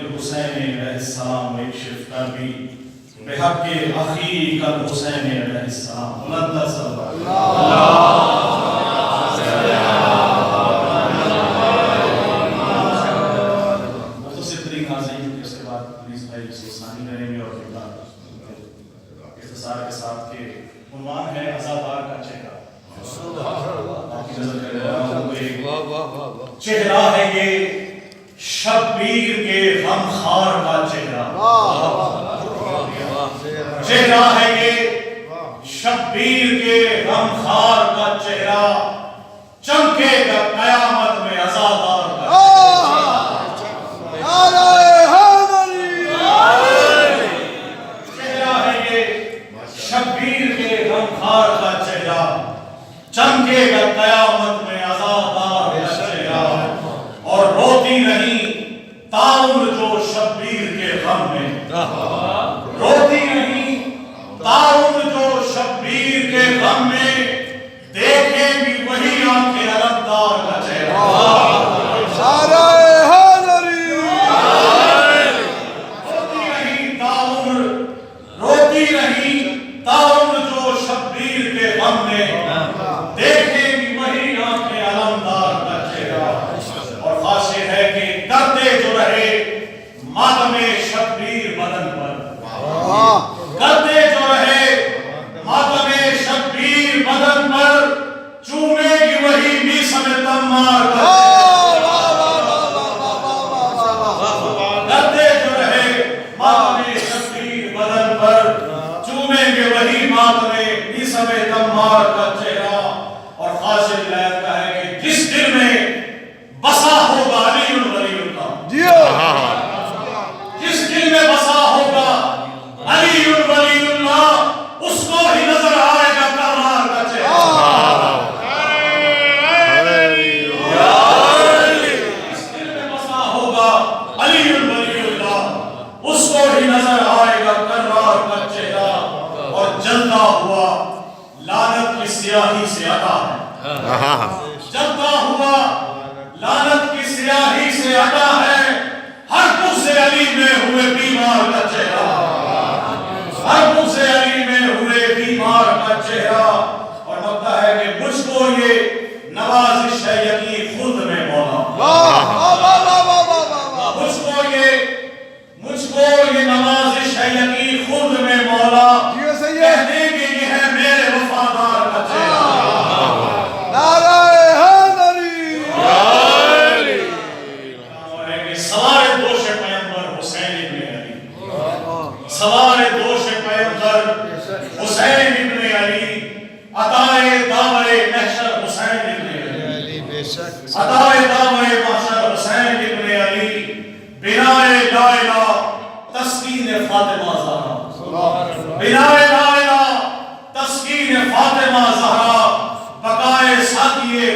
الحسین علیہ السلام اکشف کربی بحق اخیک الحسین علیہ السلام بلند صلی مختصر طریقہ سے اس کے بعد پولیس بھائی ثانی کریں گے اور اختصار کے ساتھ کے عنوان ہے عزادار کا چہرہ. آپ کی نظر کر رہا ہوں چہرہ ہے یہ شبیر کے غمخوار کا چہرہ. چہرہ ہے یہ شبیر کے غمخوار کا چہرہ چمکے گا قیامت میں عزادار کا چہرہ ہے یہ شبیر کے غمخوار کا چہرہ چمکے گا قیامت میں عزادار کا چہرہ اور روتی نہیں تاؤر جو شبیر کے غم میں روتی نہیں تاؤر جو شبیر کے غم میں دیکھیں بھی وہی آنکھیں علمدار کا چہرہ. روتی نہیں تاؤر روتی نہیں تاؤر جو شبیر کے غم میں دیکھیں بھی وہی آنکھیں علمدار کا چہرہ. اور خاصے ہے کہ کرتے جو رہے ماتم شبیر بدن پر کرتے جو رہے ماتم شبیر بدن پر چومے گی وہی میسم تمار کا کرتے جو رہے ماتم شبیر بدن پر چومیں گے وہی ماتم میسم تمار کا چہرہ. اور خاصے لائق کا ہے کہ جس دل میں بسا ہوگا علی ولی اللہ جس دل میں بسا ہوگا علی ولی اللہ اس کو ہی نظر آئے گا کرار کا چہرہ. جس دل میں بسا ہوگا علی ولی اللہ اس کو ہی نظر آئے گا کرار کا چہرہ. اور جلتا ہوا لعنت کی سیاہی سے عطا ہے جلتا ہوا لعنت کی سیاہی سے عطا ہے ہر بغض علی میں ہوئے بیمار کا چہرہ ہر بغض علی میں ہوئے بیمار کا چہرہ. اور لگتا ہے کہ مجھ کو یہ نوازش ہے یقین خود میں مولا مجھ کو یہ نوازش ہے یقین خود میں مولا کہنے کہ یہ ہے میرے وفادار کا چہرہ. سوار دوش پیغمبر حسین ابن علی سوار دوش پیغمبر حسین ابن علی عطائے داور محشر حسین ابن علی عطائے داور محشر حسین ابن علی بنائے لا الہ تسکین فاطمہ زہرا بنائے لا الہ تسکین فاطمہ زہرا بقائے ساتھیے